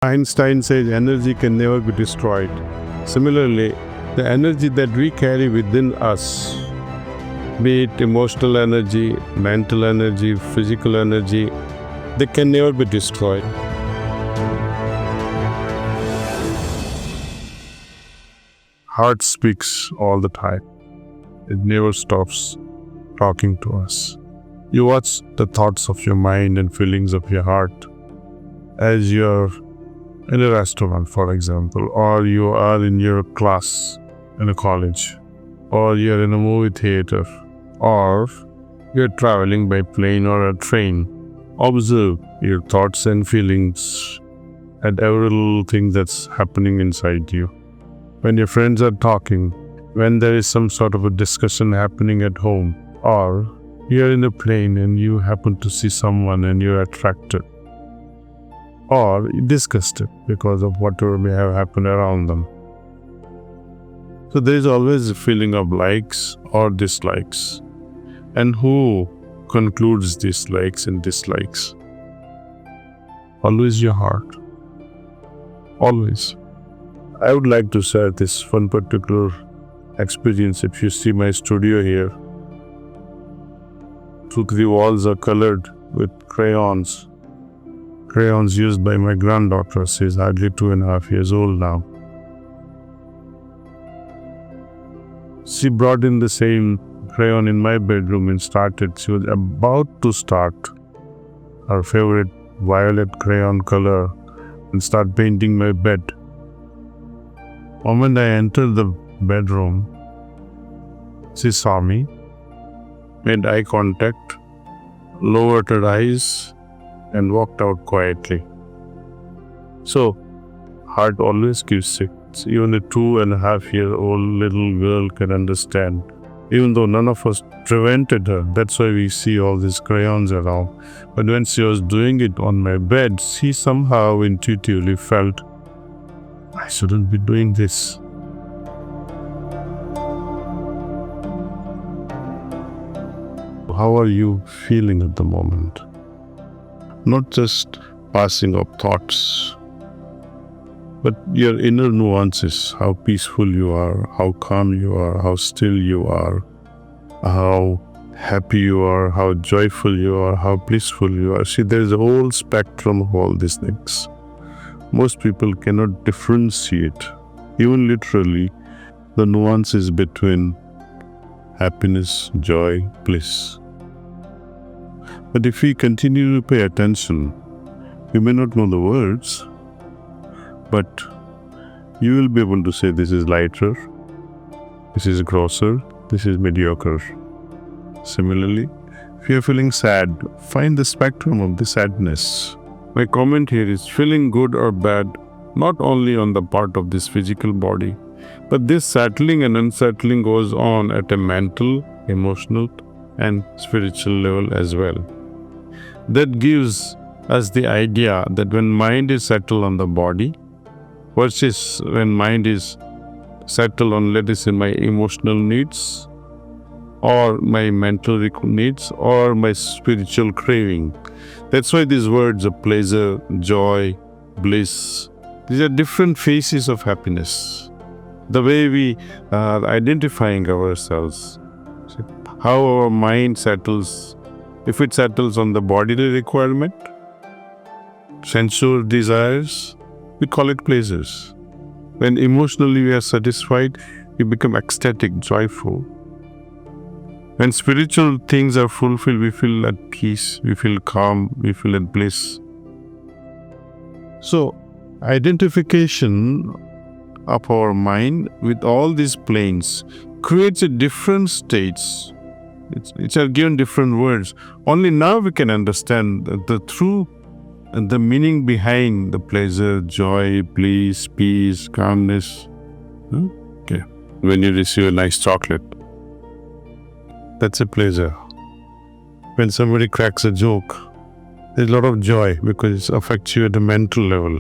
Einstein says energy can never be destroyed. Similarly, the energy that we carry within us, be it emotional energy, mental energy, physical energy, they can never be destroyed. Heart speaks all the time. It never stops talking to us. You watch the thoughts of your mind and feelings of your heart as you're in a restaurant, for example, or you are in your class in a college, or you're in a movie theater, or you're traveling by plane or a train. Observe your thoughts and feelings and every little thing that's happening inside you. When your friends are talking, when there is some sort of a discussion happening at home, or you're in a plane and you happen to see someone and you're attracted, or disgusted because of whatever may have happened around them. So there is always a feeling of likes or dislikes. And who concludes these likes and dislikes? Always your heart. Always. I would like to share this one particular experience. If you see my studio here, the walls are colored with crayons used by my granddaughter. She's hardly 2.5 years old now. She brought in the same crayon in my bedroom and she was about to start her favorite violet crayon color and start painting my bed. The moment I entered the bedroom, she saw me, made eye contact, lowered her eyes, and walked out quietly. So, heart always gives signals. Even a 2.5-year-old little girl can understand. Even though none of us prevented her, that's why we see all these crayons around. But when she was doing it on my bed, she somehow intuitively felt, I shouldn't be doing this. How are you feeling at the moment? Not just passing of thoughts, but your inner nuances, how peaceful you are, how calm you are, how still you are, how happy you are, how joyful you are, how blissful you are. See, there's a whole spectrum of all these things. Most people cannot differentiate, even literally, the nuances between happiness, joy, bliss. But if we continue to pay attention, we may not know the words, but you will be able to say this is lighter, this is grosser, this is mediocre. Similarly, if you are feeling sad, find the spectrum of the sadness. My comment here is feeling good or bad, not only on the part of this physical body, but this settling and unsettling goes on at a mental, emotional, and spiritual level as well. That gives us the idea that when mind is settled on the body, versus when mind is settled on, let us say, my emotional needs, or my mental needs, or my spiritual craving. That's why these words of pleasure, joy, bliss, these are different phases of happiness. The way we are identifying ourselves, how our mind settles, if it settles on the bodily requirement, sensual desires, we call it pleasures. When emotionally we are satisfied, we become ecstatic, joyful. When spiritual things are fulfilled, we feel at peace, we feel calm, we feel at bliss. So, identification of our mind with all these planes creates a different states. It's given different words. Only now we can understand the true and the meaning behind the pleasure, joy, bliss, peace, calmness. Okay. When you receive a nice chocolate, that's a pleasure. When somebody cracks a joke, there's a lot of joy because it affects you at a mental level.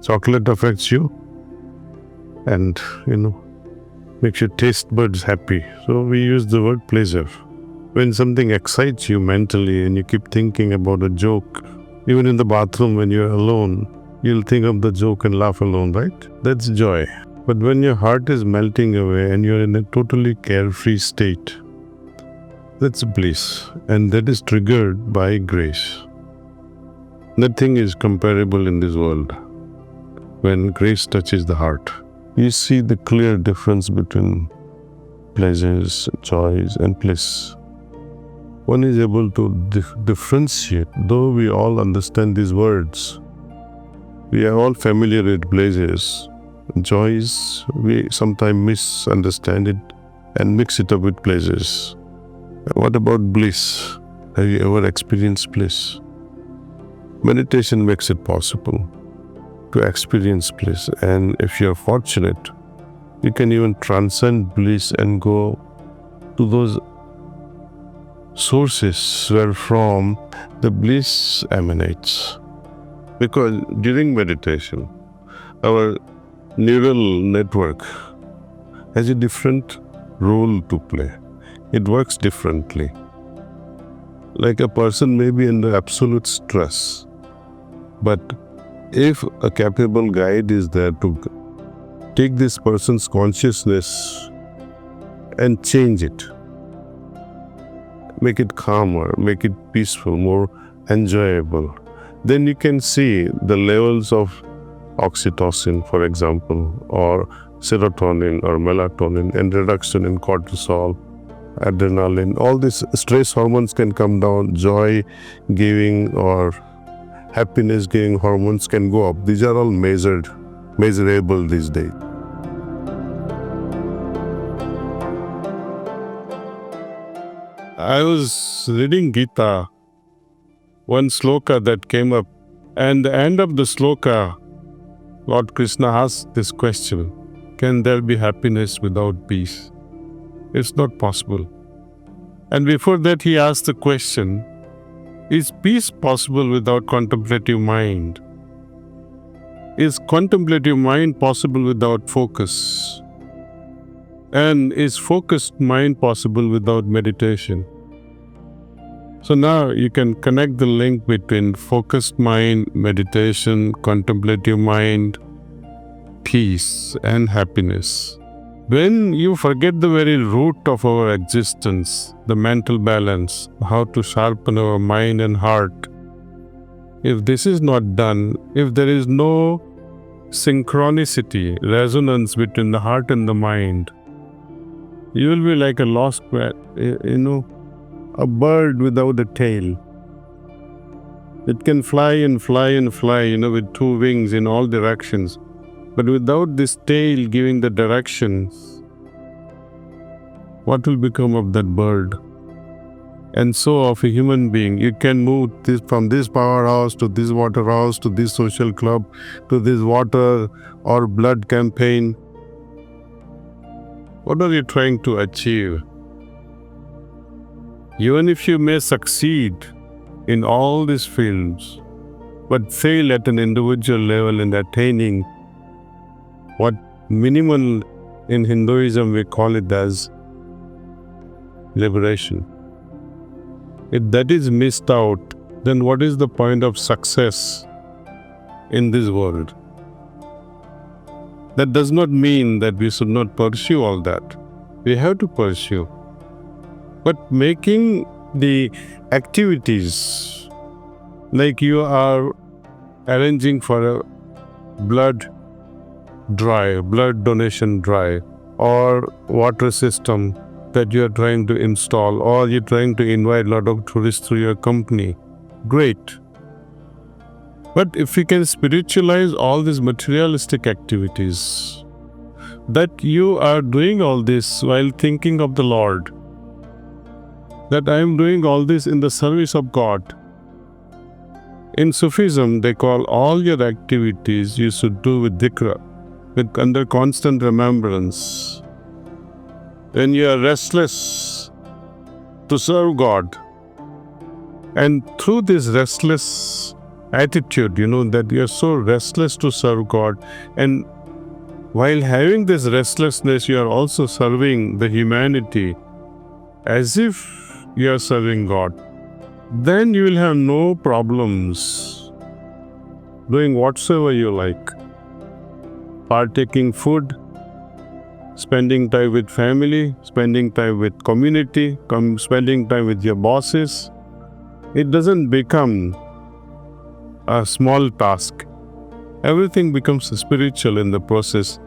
Chocolate affects you and, makes your taste buds happy. So we use the word pleasure. When something excites you mentally and you keep thinking about a joke, even in the bathroom when you're alone, you'll think of the joke and laugh alone, right? That's joy. But when your heart is melting away and you're in a totally carefree state, that's bliss, and that is triggered by grace. Nothing is comparable in this world. When grace touches the heart, you see the clear difference between pleasures, joys, and bliss. One is able to differentiate, though we all understand these words. We are all familiar with pleasures. Joys, we sometimes misunderstand it and mix it up with pleasures. What about bliss? Have you ever experienced bliss? Meditation makes it possible to experience bliss, and if you're fortunate, you can even transcend bliss and go to those sources where from the bliss emanates. Because during meditation, our neural network has a different role to play. It works differently. Like a person may be under absolute stress, but if a capable guide is there to take this person's consciousness and change it, make it calmer, make it peaceful, more enjoyable, then you can see the levels of oxytocin, for example, or serotonin or melatonin, and reduction in cortisol, adrenaline. All these stress hormones can come down, joy-giving or happiness-giving hormones can go up. These are all measurable these days. I was reading Gita, one sloka that came up, and the end of the sloka, Lord Krishna asked this question: can there be happiness without peace? It's not possible. And before that he asked the question, is peace possible without contemplative mind? Is contemplative mind possible without focus? And is focused mind possible without meditation? So now you can connect the link between focused mind, meditation, contemplative mind, peace and happiness. When you forget the very root of our existence, the mental balance, how to sharpen our mind and heart, if this is not done, if there is no synchronicity, resonance between the heart and the mind, you will be like a lost bird, a bird without a tail. It can fly and fly and fly, with two wings in all directions. But without this tail giving the directions, what will become of that bird? And so of a human being, you can move from this powerhouse to this water house, to this social club, to this water or blood campaign. What are you trying to achieve? Even if you may succeed in all these fields, but fail at an individual level in attaining what minimal in Hinduism we call it as liberation. If that is missed out, then what is the point of success in this world? That does not mean that we should not pursue all that. We have to pursue. But making the activities, like you are arranging for a blood donation drive, or water system that you are trying to install, or you're trying to invite a lot of tourists through your company, great. But if we can spiritualize all these materialistic activities, that you are doing all this while thinking of the Lord, that I am doing all this in the service of God. In Sufism, they call all your activities you should do with dhikr, under constant remembrance. When you are restless to serve God, and through this restless attitude, that you are so restless to serve God, and while having this restlessness, you are also serving the humanity as if you are serving God, then you will have no problems doing whatsoever you like. Partaking food, spending time with family, spending time with community, spending time with your bosses. It doesn't become a small task. Everything becomes spiritual in the process.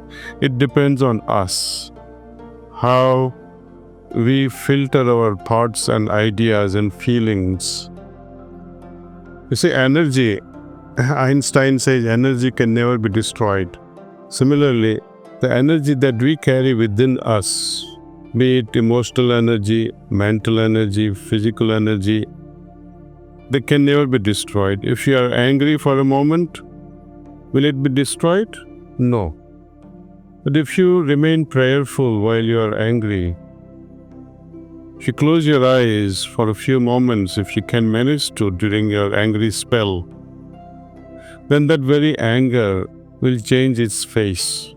It depends on us, how we filter our thoughts and ideas and feelings. You see, energy, Einstein says energy can never be destroyed. Similarly, the energy that we carry within us, be it emotional energy, mental energy, physical energy, they can never be destroyed. If you are angry for a moment, will it be destroyed? No. But if you remain prayerful while you are angry, if you close your eyes for a few moments, if you can manage to during your angry spell, then that very anger will change its face.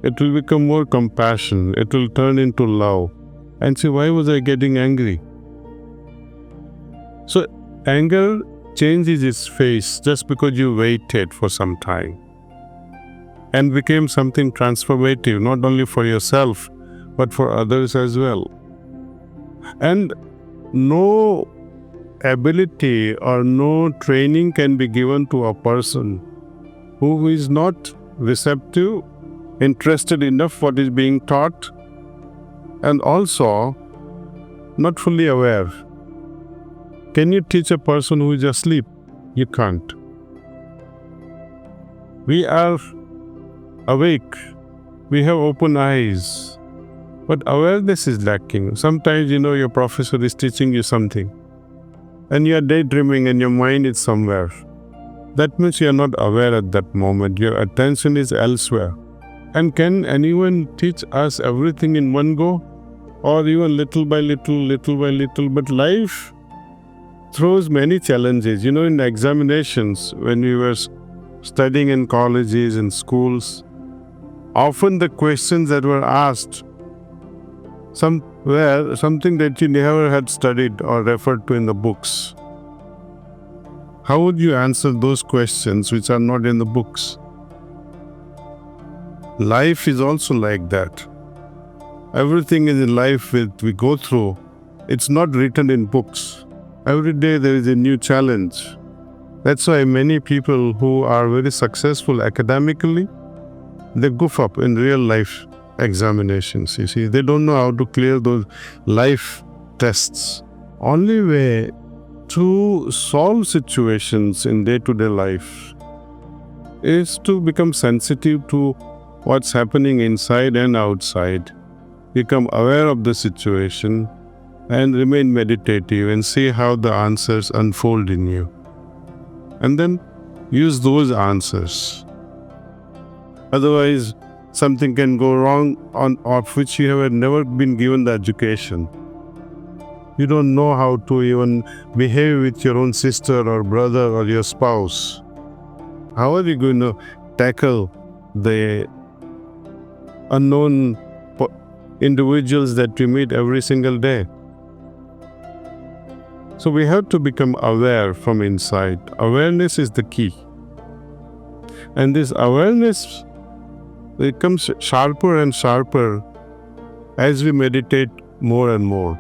It will become more compassion. It will turn into love. And say, why was I getting angry? So anger changes its face just because you waited for some time and became something transformative, not only for yourself, but for others as well. And no ability or no training can be given to a person who is not receptive, interested enough what is being taught, and also not fully aware. Can you teach a person who is asleep? You can't. We are awake. We have open eyes. But awareness is lacking. Sometimes, your professor is teaching you something, and you are daydreaming and your mind is somewhere. That means you are not aware at that moment. Your attention is elsewhere. And can anyone teach us everything in one go? Or even little by little, little by little? But life throws many challenges. In examinations, when we were studying in colleges and schools, often the questions that were asked were something that you never had studied or referred to in the books. How would you answer those questions which are not in the books? Life is also like that. Everything in life we go through, it's not written in books. Every day there is a new challenge. That's why many people who are very successful academically, they goof up in real life examinations. You see, they don't know how to clear those life tests. Only way to solve situations in day-to-day life is to become sensitive to what's happening inside and outside, become aware of the situation, and remain meditative and see how the answers unfold in you. And then use those answers. Otherwise, something can go wrong of which you have never been given the education. You don't know how to even behave with your own sister or brother or your spouse. How are you going to tackle the unknown individuals that we meet every single day? So we have to become aware from inside. Awareness is the key. And this awareness becomes sharper and sharper as we meditate more and more.